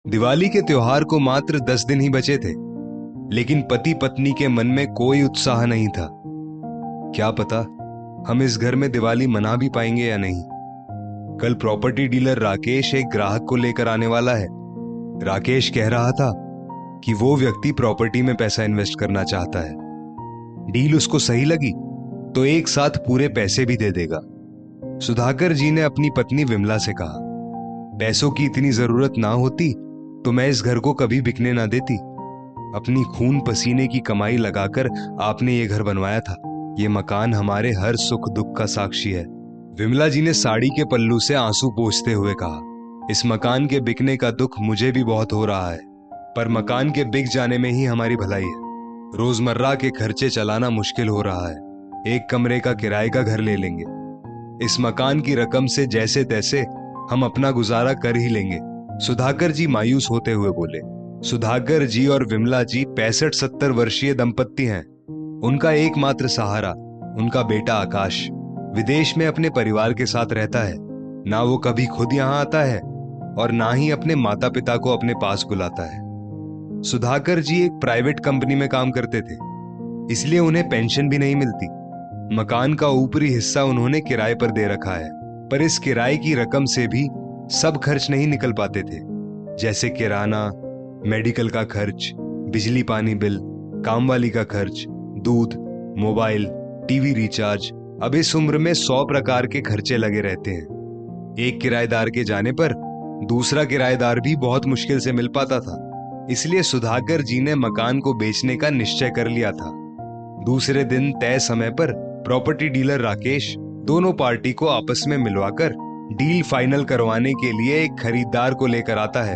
दिवाली के त्योहार को मात्र 10 दिन ही बचे थे, लेकिन पति पत्नी के मन में कोई उत्साह नहीं था। क्या पता हम इस घर में दिवाली मना भी पाएंगे या नहीं। कल प्रॉपर्टी डीलर राकेश एक ग्राहक को लेकर आने वाला है। राकेश कह रहा था कि वो व्यक्ति प्रॉपर्टी में पैसा इन्वेस्ट करना चाहता है। डील उसको सही लगी तो एक साथ पूरे पैसे भी दे देगा। सुधाकर जी ने अपनी पत्नी विमला से कहा, पैसों की इतनी जरूरत ना होती तो मैं इस घर को कभी बिकने ना देती। अपनी खून पसीने की कमाई लगाकर आपने ये घर बनवाया था। ये मकान हमारे हर सुख दुख का साक्षी है। विमला जी ने साड़ी के पल्लू से आंसू पोंछते हुए कहा, इस मकान के बिकने का दुख मुझे भी बहुत हो रहा है, पर मकान के बिक जाने में ही हमारी भलाई है। रोजमर्रा के खर्चे चलाना मुश्किल हो रहा है। एक कमरे का किराए का घर ले लेंगे। इस मकान की रकम से जैसे तैसे हम अपना गुजारा कर ही लेंगे। सुधाकर जी मायूस होते हुए बोले। सुधाकर जी और विमला जी 65-70 वर्षीय दंपत्ति हैं। उनका एकमात्र सहारा उनका बेटा आकाश विदेश में अपने परिवार के साथ रहता है। ना वो कभी खुद यहाँ आता है और ना ही अपने माता पिता को अपने पास बुलाता है। सुधाकर जी एक प्राइवेट कंपनी में काम करते थे, इसलिए उन्हें पेंशन भी नहीं मिलती। मकान का ऊपरी हिस्सा उन्होंने किराए पर दे रखा है, पर इस किराए की रकम से भी सब खर्च नहीं निकल पाते थे, जैसे किराना, मेडिकल का खर्च, बिजली पानी बिल, कामवाली का खर्च, दूध, मोबाइल, टीवी रिचार्ज। अब इस उम्र में 100 प्रकार के खर्चे लगे रहते हैं। एक किराएदार के जाने पर दूसरा किराएदार भी बहुत मुश्किल से मिल पाता था। इसलिए सुधाकर जी ने मकान को बेचने का निश्चय कर लिया था। दूसरे दिन तय समय पर प्रॉपर्टी डीलर राकेश दोनों पार्टी को आपस में मिलवाकर डील फाइनल करवाने के लिए एक खरीदार को लेकर आता है।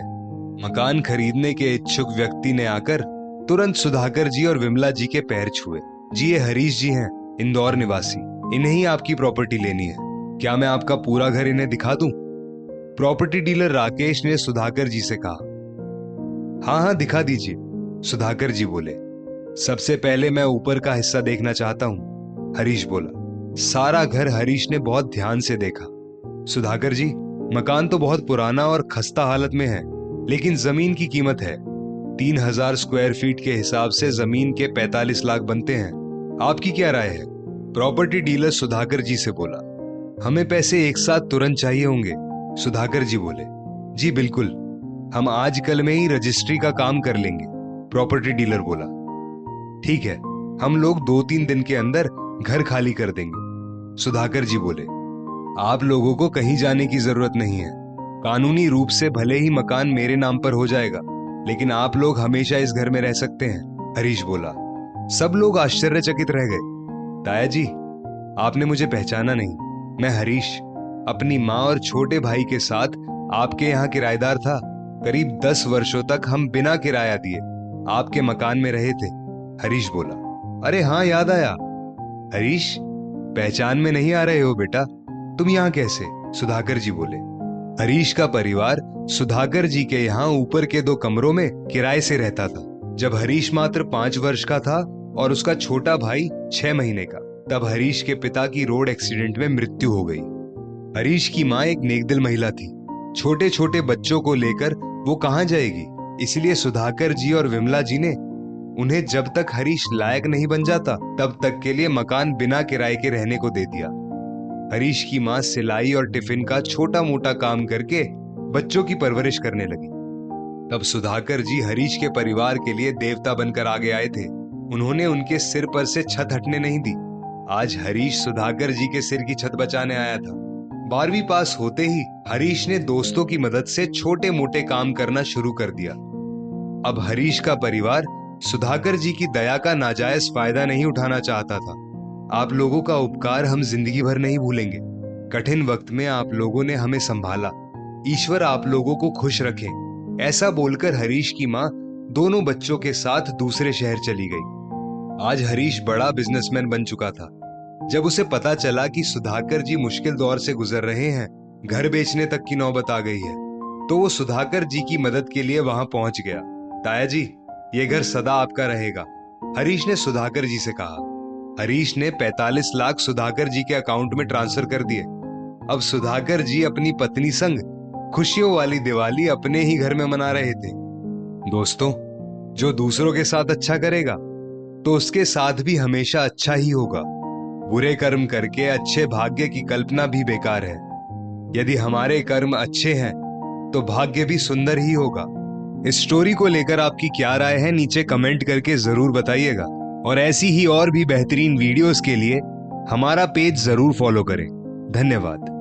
मकान खरीदने के इच्छुक व्यक्ति ने आकर तुरंत सुधाकर जी और विमला जी के पैर छुए। जी, ये हरीश जी हैं, इंदौर निवासी। इन्हें ही आपकी प्रॉपर्टी लेनी है। क्या मैं आपका पूरा घर इन्हें दिखा दूं? प्रॉपर्टी डीलर राकेश ने सुधाकर जी से कहा। हाँ हाँ, दिखा दीजिए, सुधाकर जी बोले। सबसे पहले मैं ऊपर का हिस्सा देखना चाहता हूं, हरीश बोला। सारा घर हरीश ने बहुत ध्यान से देखा। सुधाकर जी, मकान तो बहुत पुराना और खस्ता हालत में है, लेकिन जमीन की कीमत है 3000 स्क्वायर फीट के हिसाब से जमीन के 45 लाख बनते हैं। आपकी क्या राय है? प्रॉपर्टी डीलर सुधाकर जी से बोला। हमें पैसे एक साथ तुरंत चाहिए होंगे, सुधाकर जी बोले। जी बिल्कुल, हम आज कल में ही रजिस्ट्री का काम कर लेंगे, प्रॉपर्टी डीलर बोला। ठीक है, हम लोग 2-3 दिन के अंदर घर खाली कर देंगे, सुधाकर जी बोले। आप लोगों को कहीं जाने की जरूरत नहीं है। कानूनी रूप से भले ही मकान मेरे नाम पर हो जाएगा, लेकिन आप लोग हमेशा इस घर में रह सकते हैं, हरीश बोला। सब लोग आश्चर्यचकित रह गए। ताया जी, आपने मुझे पहचाना नहीं। मैं हरीश, अपनी माँ और छोटे भाई के साथ आपके यहाँ किराएदार था। करीब 10 वर्षों तक हम बिना किराया दिए आपके मकान में रहे थे, हरीश बोला। अरे हाँ, याद आया। हरीश, पहचान में नहीं आ रहे हो बेटा? तुम यहाँ कैसे? सुधाकर जी बोले। हरीश का परिवार सुधाकर जी के यहाँ ऊपर के 2 कमरों में किराए से रहता था। जब हरीश मात्र 5 वर्ष का था और उसका छोटा भाई 6 महीने का, तब हरीश के पिता की रोड एक्सीडेंट में मृत्यु हो गई। हरीश की माँ एक नेकदिल महिला थी। छोटे छोटे बच्चों को लेकर वो कहाँ जाएगी, इसलिए सुधाकर जी और विमला जी ने उन्हें जब तक हरीश लायक नहीं बन जाता तब तक के लिए मकान बिना किराए के रहने को दे दिया। हरीश की माँ सिलाई और टिफिन का छोटा मोटा काम करके बच्चों की परवरिश करने लगी। तब सुधाकर जी हरीश के परिवार के लिए देवता बनकर आगे आए थे। उन्होंने उनके सिर पर से छत हटने नहीं दी। आज हरीश सुधाकर जी के सिर की छत बचाने आया था। 12वीं पास होते ही हरीश ने दोस्तों की मदद से छोटे मोटे काम करना शुरू कर दिया। अब हरीश का परिवार सुधाकर जी की दया का नाजायज फायदा नहीं उठाना चाहता था। आप लोगों का उपकार हम जिंदगी भर नहीं भूलेंगे। कठिन वक्त में आप लोगों ने हमें संभाला। ईश्वर आप लोगों को खुश रखे। ऐसा बोलकर हरीश की माँ दोनों बच्चों के साथ दूसरे शहर चली गई। आज हरीश बड़ा बिजनेसमैन बन चुका था। जब उसे पता चला कि सुधाकर जी मुश्किल दौर से गुजर रहे हैं, घर बेचने तक की नौबत आ गई है, तो वो सुधाकर जी की मदद के लिए वहां पहुंच गया। ताया जी, ये घर सदा आपका रहेगा, हरीश ने सुधाकर जी से कहा। हरीश ने 45 लाख सुधाकर जी के अकाउंट में ट्रांसफर कर दिए। अब सुधाकर जी अपनी पत्नी संग खुशियों वाली दिवाली अपने ही घर में मना रहे थे। दोस्तों, जो दूसरों के साथ अच्छा करेगा तो उसके साथ भी हमेशा अच्छा ही होगा। बुरे कर्म करके अच्छे भाग्य की कल्पना भी बेकार है। यदि हमारे कर्म अच्छे हैं तो भाग्य भी सुंदर ही होगा। इस स्टोरी को लेकर आपकी क्या राय है, नीचे कमेंट करके जरूर बताइएगा। और ऐसी ही और भी बेहतरीन वीडियोस के लिए हमारा पेज जरूर फॉलो करें। धन्यवाद।